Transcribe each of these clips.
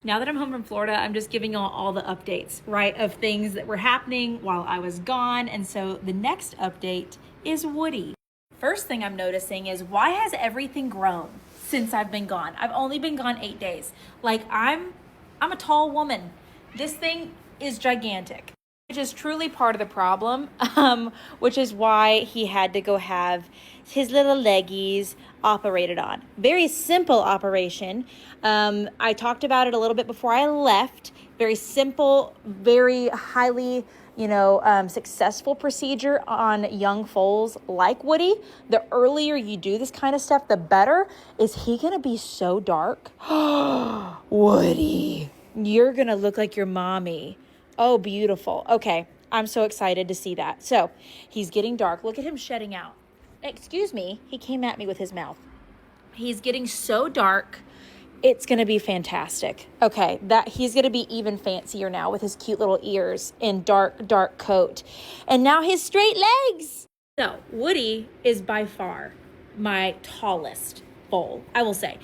Now that I'm home from Florida, I'm just giving you all the updates, right, of things that were happening while I was gone. And so the next update is Woody. First thing I'm noticing is, why has everything grown since I've been gone? I've only been gone 8 days. Like, I'm a tall woman. This thing is gigantic, which is truly part of the problem, which is why he had to go have his little leggies operated on. Very simple operation. I talked about it a little bit before I left. Very simple, very highly, successful procedure on young foals like Woody. The earlier you do this kind of stuff, the better. Is he gonna be so dark? Woody, you're gonna look like your mommy. Oh, beautiful. Okay, I'm so excited to see that. So he's getting dark. Look at him shedding out. Excuse me, he came at me with his mouth. He's getting so dark. It's going to be fantastic. Okay, that he's going to be even fancier now with his cute little ears and dark coat. And now his straight legs. So Woody is by far my tallest foal, I will say.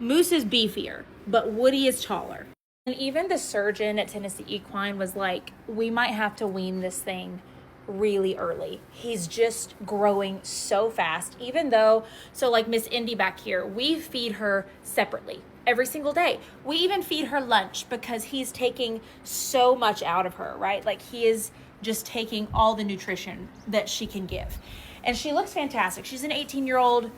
Moose is beefier, but Woody is taller. And even the surgeon at Tennessee Equine was like, we might have to wean this thing really early. He's just growing so fast, even though, so like Miss Indy back here, we feed her separately every single day. We even feed her lunch because he's taking so much out of her, right? Like, he is just taking all the nutrition that she can give. And she looks fantastic. She's an 18-year-old,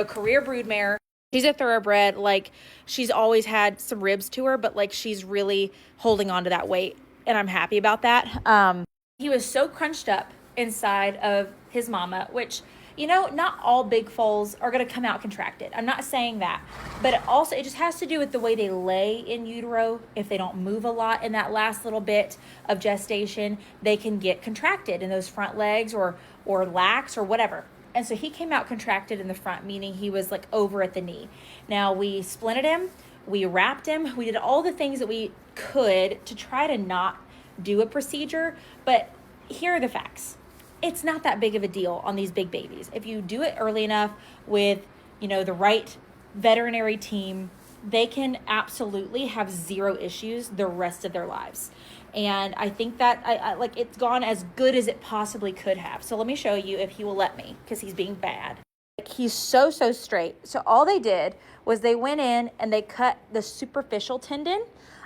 career broodmare. She's a thoroughbred. Like, she's always had some ribs to her, but like, she's really holding on to that weight. And I'm happy about that. He was so crunched up inside of his mama, which, not all big foals are going to come out contracted. I'm not saying that, but it just has to do with the way they lay in utero. If they don't move a lot in that last little bit of gestation, they can get contracted in those front legs or lax or whatever. And so he came out contracted in the front, meaning he was like over at the knee. Now we splinted him, we wrapped him, we did all the things that we could to try to not do a procedure, but here are the facts. It's not that big of a deal on these big babies. If you do it early enough with, the right veterinary team, they can absolutely have zero issues the rest of their lives. And I think that I like it's gone as good as it possibly could have. So let me show you if he will let me, because he's being bad. Like, he's so straight. So all they did was they went in and they cut the superficial tendon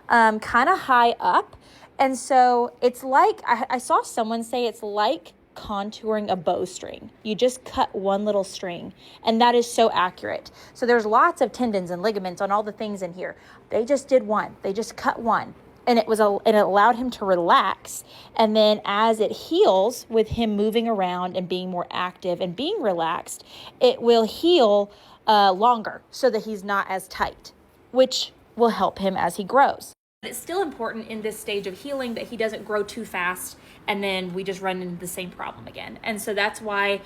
kind of high up. And so it's like, I saw someone say it's like contouring a bowstring. You just cut one little string, and that is so accurate. So there's lots of tendons and ligaments on all the things in here. They just did one. They just cut one, and it allowed him to relax. And then as it heals with him moving around and being more active and being relaxed, it will heal longer so that he's not as tight, which will help him as he grows. It's still important in this stage of healing that he doesn't grow too fast and then we just run into the same problem again. And so that's why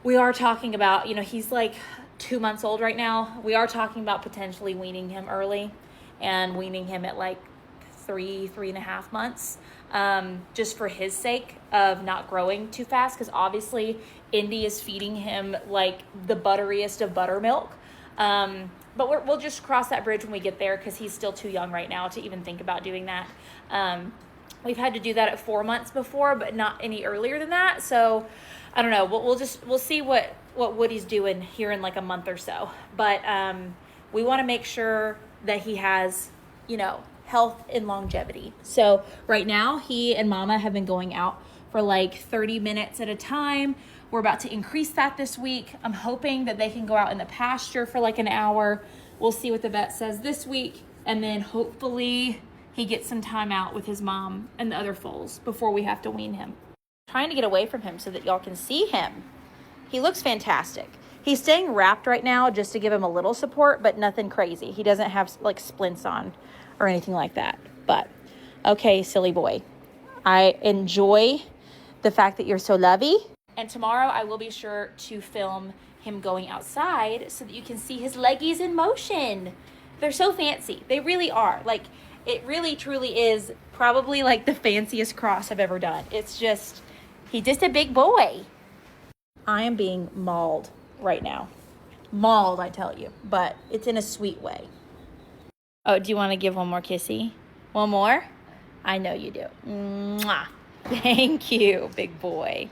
we are talking about, he's like 2 months old right now. We are talking about potentially weaning him early and weaning him at like 3.5 months, just for his sake of not growing too fast. Because obviously Indy is feeding him like the butteriest of buttermilk. But we'll just cross that bridge when we get there, because he's still too young right now to even think about doing that. We've had to do that at 4 months before, but not any earlier than that. So I don't know. We'll see what Woody's doing here in like a month or so. But we want to make sure that he has, health and longevity. So right now, he and Mama have been going out for like 30 minutes at a time. We're about to increase that this week. I'm hoping that they can go out in the pasture for like an hour. We'll see what the vet says this week. And then hopefully he gets some time out with his mom and the other foals before we have to wean him. I'm trying to get away from him so that y'all can see him. He looks fantastic. He's staying wrapped right now just to give him a little support, but nothing crazy. He doesn't have like splints on or anything like that. But okay, silly boy. I enjoy the fact that you're so lovey. And tomorrow I will be sure to film him going outside so that you can see his leggies in motion. They're so fancy. They really are. Like, it really truly is probably like the fanciest cross I've ever done. He's just a big boy. I am being mauled right now. Mauled, I tell you, but it's in a sweet way. Oh, do you want to give one more kissy? One more? I know you do. Mwah. Thank you, big boy.